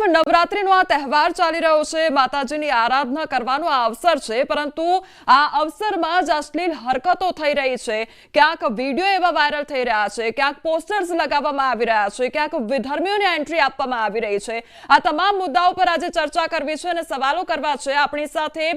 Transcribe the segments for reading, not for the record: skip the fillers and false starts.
નવરાત્રીનો આ તહેવાર ચાલી રહ્યો છે, માતાજીની આરાધના કરવાનો આ અવસર છે, પરંતુ આ અવસરમાં જ અશ્લીલ હરકતો થઈ રહી છે। ક્યાંક વિડીયો એવા વાયરલ થઈ રહ્યા છે, ક્યાંક પોસ્ટર્સ લગાવવામાં આવી રહ્યા છે, ક્યાંક વિધર્મીઓને એન્ટ્રી આપવામાં આવી રહી છે। આ તમામ મુદ્દાઓ પર આજે ચર્ચા કરવી છે અને સવાલો કરવા છે। આપણી સાથે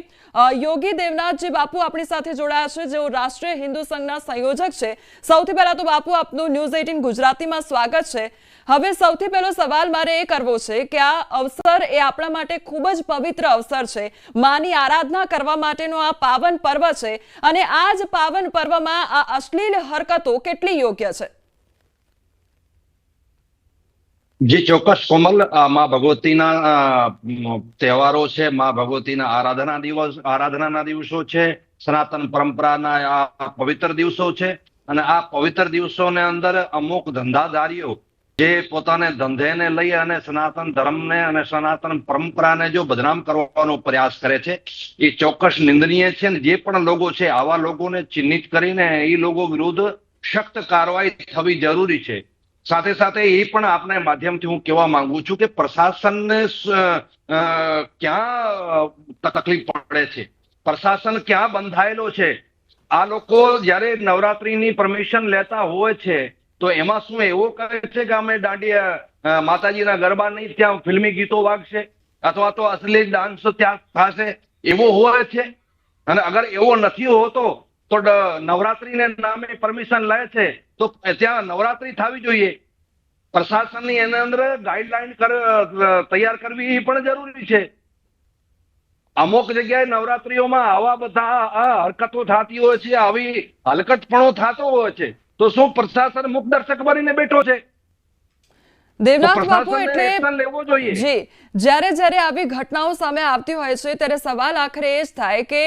યોગી દેવનાથજી બાપુ આપણી સાથે જોડાયા છે, જેઓ રાષ્ટ્રીય હિન્દુ સંઘના સંયોજક છે। સૌથી પહેલા તો બાપુ આપનું ન્યૂઝ 18 ગુજરાતીમાં સ્વાગત છે। હવે સૌથી પહેલો સવાલ મારે એ કરવો છે કે આ અવસર એ આપણા માટે ખૂબ જ પવિત્ર અવસર છે, માની આરાધના કરવા માટેનો આ પાવન પર્વ છે, અને આ જ પાવન પર્વમાં આ અશ્લીલ હરકતો કેટલી યોગ્ય છે? जी ચોક્કસ કોમલ, માં ભગવતીના તહેવારો છે, માં ભગવતીના આરાધનાના દિવસો છે, સનાતન પરંપરાના આ પવિત્ર દિવસો છે। અને આ પવિત્ર દિવસોને અંદર અમુક ધંધાદારીઓ જે પોતાને ધંધેને લઈ અને સનાતન ધર્મને અને સનાતન પરંપરાને જો બદનામ કરવાનો પ્રયાસ કરે છે, એ ચોક્કસ નિંદનીય છે। અને જે પણ લોકો છે, આવા લોકોને ચિહ્નિત કરીને એ લોકો વિરુદ્ધ સખ્ત કાર્યવાહી થવી જરૂરી છે। સાથે સાથે એ પણ આપના માધ્યમથી હું કહેવા માંગુ છું કે પ્રશાસનને ક્યાં તકલીફ પડે છે, પ્રશાસન ક્યાં બંધાયેલો છે। આ લોકો જ્યારે નવરાત્રીની પરમિશન લેતા હોય છે તો એમાં શું એવું કહે છે કે અમે દાંડિયા માતાજીના ગરબા નહીં, ત્યાં ફિલ્મી ગીતો વાગશે અથવા તો અશ્લીલ ડાન્સ ત્યાં થશે, એવો હોય છે? અને અગર એવો નથી હોતો તો નવરાત્રીને નામે પરમિશન લે છે તો ત્યાં નવરાત્રી થવી જોઈએ। પ્રશાસનની એના અંદર ગાઈડલાઈન તૈયાર કરવી એ પણ જરૂરી છે। અમુક જગ્યાએ નવરાત્રીઓમાં આવા બધા હરકતો થતી હોય છે, આવી હલકટપણો થતો હોય છે, તો શું પ્રશાસન મુખ દર્શક બનીને બેઠો છે? દેવનાથ બાપુ, એટલે જી, જ્યારે આવી ઘટનાઓ સામે આવતી હોય છે ત્યારે સવાલ આખરે એ જ થાય કે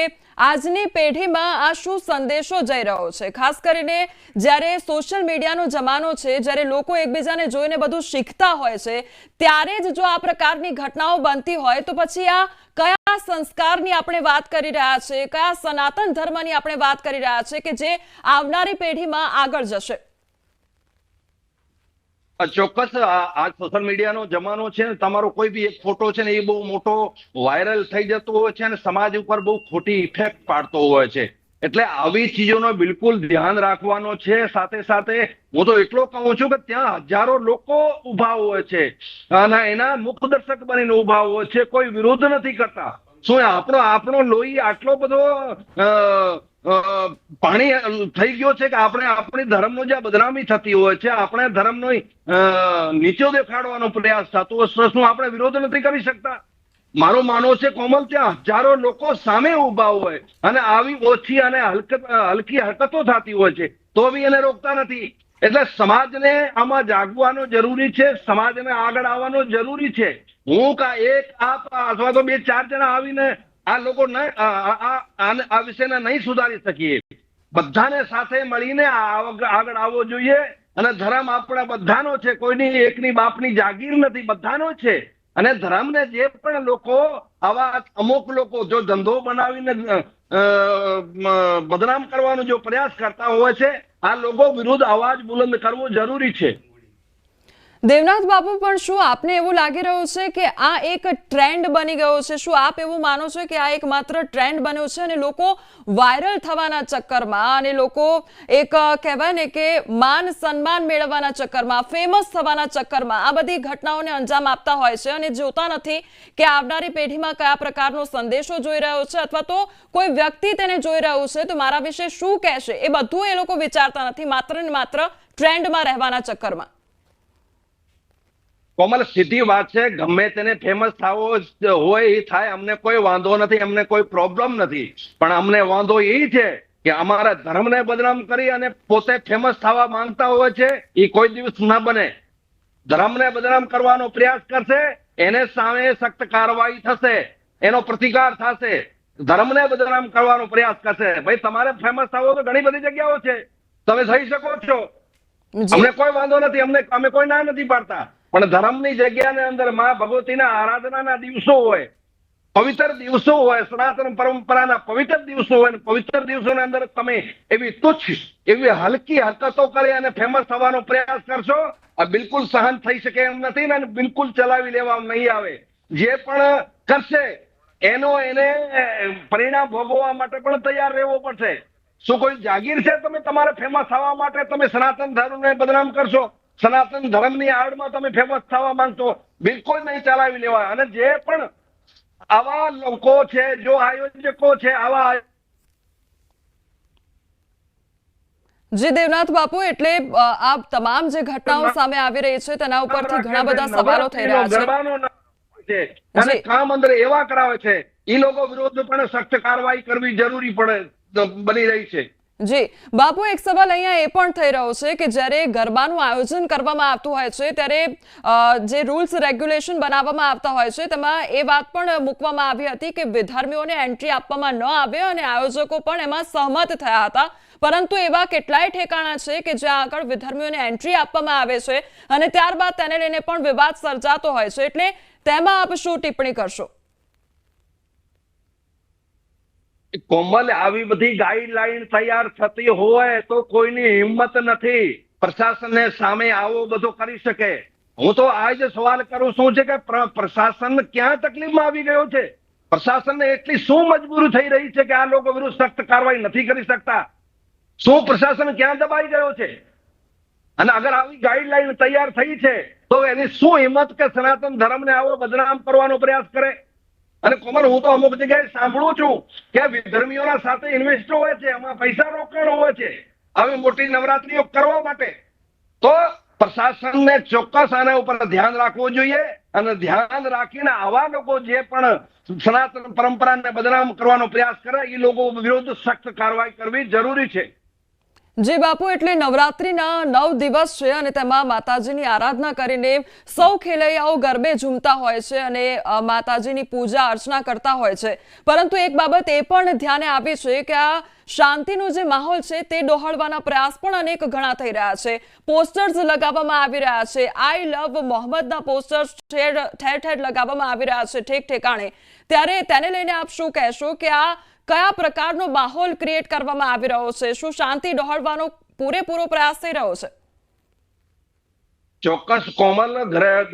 આજની પેઢીમાં આ શું સંદેશો જઈ રહ્યો છે? ખાસ કરીને જ્યારે સોશિયલ મીડિયાનો જમાનો છે, જ્યારે લોકો એકબીજાને જોઈને બધું શીખતા હોય છે, ત્યારે જ જો આ પ્રકારની ઘટનાઓ બનતી હોય તો પછી આ કયા સંસ્કારની આપણે વાત કરી રહ્યા છે, કયા સનાતન ધર્મની આપણે વાત કરી રહ્યા છે કે જે આવનારી પેઢીમાં આગળ જશે? ચોક્કસ આ સોશિયલ મીડિયાનો જમાનો છે ને, તમારો કોઈ બી એક ફોટો છે ને એ બહુ મોટો વાયરલ થઈ જતો હોય છે અને સમાજ ઉપર બહુ ખોટી ઇફેક્ટ પાડતો હોય છે। એટલે આવી ચીજોનો બિલકુલ ધ્યાન રાખવાનો છે। સાથે સાથે હું તો એટલો કહું છું કે ત્યાં હજારો લોકો ઉભા હોય છે અને એના મુખ દર્શક બનીને ઉભા હોય છે, કોઈ વિરોધ નથી કરતા। શું આપણો લોહી આટલો બધો પાણી થઈ ગયો છે કે આપણે આપણી ધર્મનો જે બદનામી થતી હોય છે, આપણે ધર્મનો નીચો દેખાડવાનો પ્રયાસ થતો હોય, શું આપણે વિરોધ નથી કરી શકતા? મારું માનવું છે કોમલ, ત્યાં હજારો લોકો સામે ઉભા હોય અને આવી ઓછી અને હલકી હરકતો થતી હોય છે તો બી એને રોકતા નથી। એટલે સમાજને આમાં જાગવાનો જરૂરી છે, સમાજને આગળ આવવાનો જરૂરી છે। હું એક આપ અથવા તો 2-4 જણા આવીને આ લોકો આ વિષયને નહીં સુધારી શકીએ। બધાને સાથે મળીને આગળ આવવો જોઈએ। અને ધર્મ આપણા બધાનો છે, કોઈની એકની બાપની જાગીર નથી, બધાનો છે। અને ધર્મને જે પણ લોકો આવા અમુક લોકો જો ધંધો બનાવીને બદનામ કરવાનો જો પ્રયાસ કરતા હોય છે, આ લોકો વિરુદ્ધ અવાજ બુલંદ કરવો જરૂરી છે। દેવનાથ બાપુ, પણ શું આપને એવું લાગી રહ્યું છે કે આ એક ટ્રેન્ડ બની ગયો છે? શું આપ એવું માનો છો કે આ એક માત્ર ટ્રેન્ડ બન્યો છે અને લોકો વાયરલ થવાના ચક્કરમાં અને લોકો એક કહેવાય ને કે માન સન્માન મેળવવાના ચક્કરમાં, ફેમસ થવાના ચક્કરમાં આ બધી ઘટનાઓને અંજામ આપતા હોય છે અને જોતા નથી કે આવનારી પેઢીમાં કયા પ્રકારનો સંદેશો જોઈ રહ્યો છે અથવા તો કોઈ વ્યક્તિ તેને જોઈ રહ્યું છે તો મારા વિશે શું કહેશે, એ બધું એ લોકો વિચારતા નથી, માત્ર ને માત્ર ટ્રેન્ડમાં રહેવાના ચક્કરમાં? કોમલ, સીધી વાત છે, ગમે તેને ફેમસ થવો હોય એ થાય, અમને કોઈ વાંધો નથી, અમને કોઈ પ્રોબ્લેમ નથી। પણ અમને વાંધો એ છે કે અમારા ધર્મને બદનામ કરી અને પોતે ફેમસ થવા માંગતા હોય છે, એ કોઈ દિવસ ના બને। ધર્મને બદનામ કરવાનો પ્રયાસ કરશે, એને સામે સખ્ત કાર્યવાહી થશે, એનો પ્રતિકાર થશે। ધર્મને બદનામ કરવાનો પ્રયાસ કરશે, ભાઈ તમારે ફેમસ થવો તો ઘણી બધી જગ્યાઓ છે, તમે થઈ શકો છો, અમને કોઈ વાંધો નથી, અમે કોઈ ના નથી પાડતા। પણ ધર્મની જગ્યાની અંદર માં ભગવતીના આરાધનાના દિવસો હોય, પવિત્ર દિવસો હોય, સનાતન પરંપરાના પવિત્ર દિવસો હોય, અને પવિત્ર દિવસોની અંદર તમે એવી તુચ્છ, એવી હલકી હરકતો કરી અને ફેમસ થવાનો પ્રયાસ કરશો, આ બિલકુલ સહન થઈ શકે એમ નથી ને બિલકુલ ચલાવી લેવામાં નહીં આવે. જે પણ કરશે એને પરિણામ ભોગવવા માટે પણ તૈયાર રહેવો પડશે. શું કોઈ જાગીર છે તમે તમારે ફેમસ થવા માટે તમે સનાતન ધર્મને બદનામ કરશો? સનાતન ધર્મની આડમાં તમે ફેમસ થવા માંગતો? બિલકુલ નહીં ચલાવી લેવાય. અને જે પણ આવા લોકો છે, જો આયોજકો છે, આવા જી દેવનાથ બાપુ, એટલે આ તમામ જે ઘટનાઓ સામે આવી રહી છે તેના ઉપરથી ઘણા બધા સવાલો થઈ રહ્યા છે અને કામ અંદર એવા કરાવે છે, એ લોકો વિરુદ્ધ પણ સખ્ત કાર્યવાહી કરવી જરૂરી બની રહી છે. જી બાપુ, એક સવાલ અહીંયા એ પણ થઈ રહ્યો છે કે જ્યારે ગરબાનું આયોજન કરવામાં આવતું હોય છે ત્યારે જે રૂલ્સ રેગ્યુલેશન બનાવવામાં આવતા હોય છે તેમાં એ વાત પણ મૂકવામાં આવી હતી કે વિધર્મીઓને એન્ટ્રી આપવામાં ન આવે અને આયોજકો પણ એમાં સહમત થયા હતા. પરંતુ એવા કેટલાય ઠેકાણા છે કે જ્યાં આગળ વિધર્મીઓને એન્ટ્રી આપવામાં આવે છે અને ત્યારબાદ તેને લઈને પણ વિવાદ સર્જાતો હોય છે, એટલે તેમાં આપ શું ટિપ્પણી કરશો? કોમલ, આવી બધી ગાઈડલાઈન તૈયાર થતી હોય તો કોઈની હિંમત નથી પ્રશાસનને સામે આવો બધો કરી શકે. હું તો આ જ સવાલ કરું છું છે કે પ્રશાસન ક્યાં તકલીફમાં આવી ગયો છે? પ્રશાસનને એટલી શું મજબૂરી થઈ રહી છે કે આ લોકો વિરુદ્ધ સખ્ત કાર્યવાહી નથી કરી શકતા? શું પ્રશાસન ક્યાં દબાઈ ગયો છે? અને અગર આવી ગાઈડલાઈન તૈયાર થઈ છે તો એની શું હિંમત કે સનાતન ધર્મને આવો બદનામ કરવાનો પ્રયાસ કરે? અને કોમલ, હું તો અમુક જગ્યાએ સાંભળું છું કે વિધર્મીઓના સાથે ઇન્વેસ્ટ હોય છે, એમાં પૈસા રોકાણ હોય છે આવી મોટી નવરાત્રીઓ કરવા માટે. તો પ્રશાસનને ચોક્કસ આના ઉપર ધ્યાન રાખવું જોઈએ અને ધ્યાન રાખીને આવા લોકો જે પણ સનાતન પરંપરાને બદનામ કરવાનો પ્રયાસ કરે એ લોકો વિરુદ્ધ સખ્ત કાર્યવાહી કરવી જરૂરી છે. જી બાપુ, એટલે નવરાત્રીના 9 દિવસ છે અને તેમાં માતાજીની આરાધના કરીને સૌ ખેલૈયાઓ ગરબે ઝૂમતા હોય છે અને માતાજીની પૂજા અર્ચના કરતા હોય છે. પરંતુ એક બાબત એ પણ ધ્યાને આવી છે કે આ શાંતિનો જે માહોલ છે તે ડહોળવાના પ્રયાસ પણ અનેક ઘણા થઈ રહ્યા છે. પોસ્ટર્સ લગાવવામાં આવી રહ્યા છે, આઈ લવ મોહમ્મદના પોસ્ટર્સ ઠેર ઠેર લગાવવામાં આવી રહ્યા છે ઠેક ઠેકાણે. ત્યારે તેને લઈને આપ શું કહેશો કે આ કયા પ્રકારનો માહોલ ક્રિએટ કરવામાં આવી રહ્યો છે? શું શાંતિ ડહોળવાનો પૂરેપૂરો પ્રયાસ થઈ રહ્યો છે? ચોક્કસ કોમલ,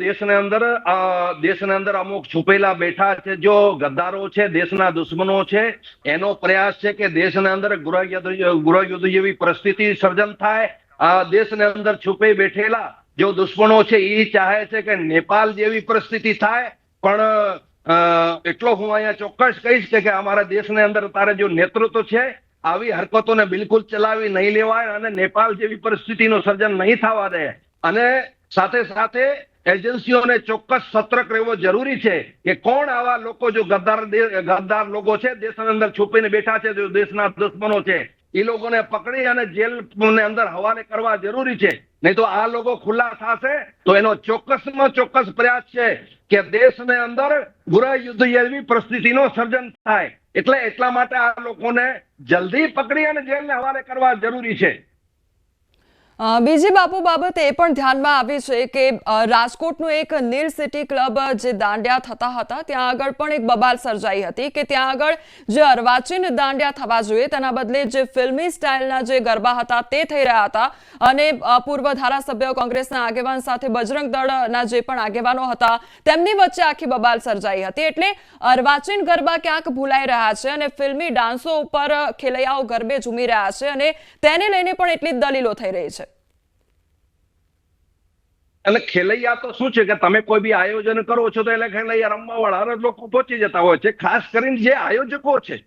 દેશની અંદર અમુક છુપેલા બેઠા છે, જો ગદ્દારો છે, દેશના દુશ્મનો છે. એનો પ્રયાસ છે કે દેશની અંદર ગૃહયુદ્ધ જેવી પરિસ્થિતિ સર્જન થાય. દેશની અંદર છુપે બેઠેલા જો દુશ્મનો છે એ ચાહે છે કે નેપાલ જેવી પરિસ્થિતિ થાય. પણ એટલો હું અહીંયા ચોક્કસ કહીશ કે અમારા દેશની અંદર તારે જો નેતૃત્વ છે, આવી હરકતોને બિલકુલ ચલાવી નહીં લેવાય અને નેપાલ જેવી પરિસ્થિતિનું સર્જન નહીં થવા દે. અને સાથે સાથે એજન્સીઓને ચોક્કસ સતર્ક રહેવો જરૂરી છે કે કોણ આવા લોકો જો ગદ્દાર લોકો છે દેશની અંદર છુપીને બેઠા છે, જો દેશના દુશ્મનો છે, એ લોકોને પકડી અને જેલની અંદર હવાલે કરવા જરૂરી છે. નહીં તો આ લોકો ખુલ્લા થશે તો એનો ચોક્કસમાં ચોક્કસ પ્રયાસ છે કે દેશની અંદર ગૃહયુદ્ધ જેવી પરિસ્થિતિનો સર્જન થાય. એટલા માટે આ લોકોને જલ્દી પકડી અને જેલને હવાલે કરવા જરૂરી છે. બીજી બાપુ બાબત એ પણ ધ્યાનમાં આવી છે કે રાજકોટનું એક નીલ સિટી ક્લબ જે દાંડિયા થતા હતા ત્યાં આગળ પણ એક બબાલ સર્જાઈ હતી કે ત્યાં આગળ જે અર્વાચીન દાંડિયા થવા જોઈએ તેના બદલે જે ફિલ્મી સ્ટાઇલના જે ગરબા હતા તે થઈ રહ્યા હતા. અને પૂર્વ ધારાસભ્ય કોંગ્રેસના આગેવાન સાથે બજરંગ દળના જે પણ આગેવાનો હતા તેમની વચ્ચે આખી બબાલ સર્જાઈ હતી. એટલે અર્વાચીન ગરબા ક્યાંક ભૂલાઈ રહ્યા છે અને ફિલ્મી ડાન્સો ઉપર ખેલૈયાઓ ગરબે ઝૂમી રહ્યા છે અને તેને લઈને પણ એટલી દલીલો થઈ રહી છે. અને ખેલૈયા તો શું છે કે તમે કોઈ બી આયોજન કરો છો તો એટલે ખેલૈયા રમવા વાળા લોકો પહોંચી જતા હોય છે. ખાસ કરીને જે આયોજકો છે,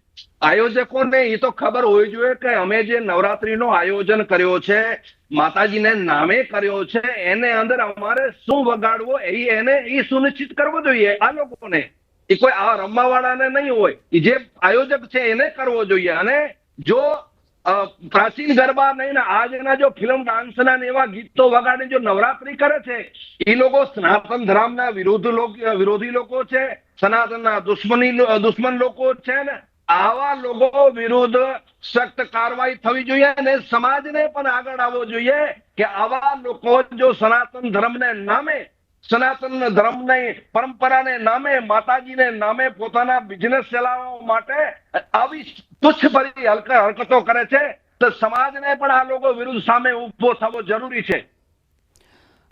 આયોજકોને એ તો ખબર હોવી જોઈએ કે અમે જે નવરાત્રીનો આયોજન કર્યો છે, માતાજીને નામે કર્યો છે, એને અંદર અમારે શું વગાડવો એ સુનિશ્ચિત કરવો જોઈએ. આ લોકોને એ કોઈ આ રમવા વાળાને નહીં હોય, એ જે આયોજક છે એને કરવો જોઈએ. અને જો પ્રાચીન ગરબા નહીં ને આજના જો ફિલ્મ ડાન્સના એવા ગીતો વગાડી જો નવરાત્રી કરે છે, એ લોકો સનાતન ધર્મના વિરોધી લોકો છે, સનાતનના દુશ્મન લોકો છે ને આવા લોકો વિરુદ્ધ સખ્ત કાર્યવાહી થવી જોઈએ. અને સમાજને પણ આગળ આવવો જોઈએ કે આવા લોકો જો સનાતન ધર્મને નામે સનાતન ધર્મની પરંપરાને નામે, માતાજીને નામે પોતાના બિઝનેસ ચલાવવા માટે આવી તુચ્છભરી હરકતો કરે છે, તો સમાજને પણ આ લોકો વિરુદ્ધ સામે ઉભો થવો જરૂરી છે.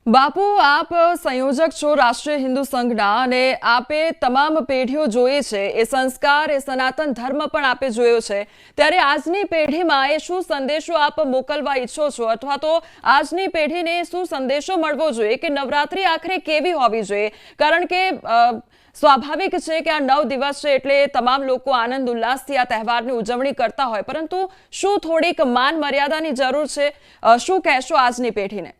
બાપુ, આપ સંયોજક છો રાષ્ટ્રીય હિન્દુ સંઘના, અને આપે તમામ પેઢીઓ જોઈ છે, એ સંસ્કાર, એ સનાતન ધર્મ પણ આપે જોયો છે. ત્યારે આજની પેઢીમાં એ શું સંદેશો આપ મોકલવા ઈચ્છો છો, અથવા તો આજની પેઢીને શું સંદેશો મળવો જોઈએ કે નવરાત્રી આખરે કેવી હોવી જોઈએ? કારણ કે સ્વાભાવિક છે કે આ 9 દિવસ છે એટલે તમામ લોકો આનંદ ઉલ્લાસથી આ તહેવારની ઉજવણી કરતા હોય, પરંતુ શું થોડીક માન મર્યાદાની જરૂર છે? શું કહેશો આજની પેઢીને?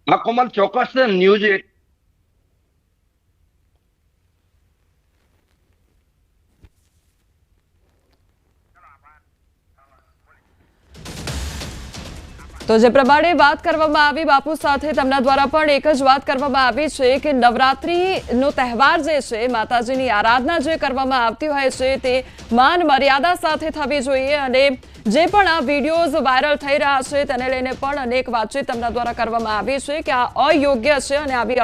આ કોમલ, ચોક્કસ ન્યૂઝ તો જે પ્રમાણે વાત કરવામાં આવી બાપુ સાથે, તેમના દ્વારા પણ એક જ વાત કરવામાં આવી છે કે નવરાત્રીનો તહેવાર જે છે, માતાજીની આરાધના જે કરવામાં આવતી હોય છે તે માન મર્યાદા સાથે થવી જોઈએ. અને જે પણ આ વિડીયોઝ વાયરલ થઈ રહ્યા છે તેને લઈને પણ અનેક વાતચીત તેમના દ્વારા કરવામાં આવી છે કે આ અયોગ્ય છે અને આવી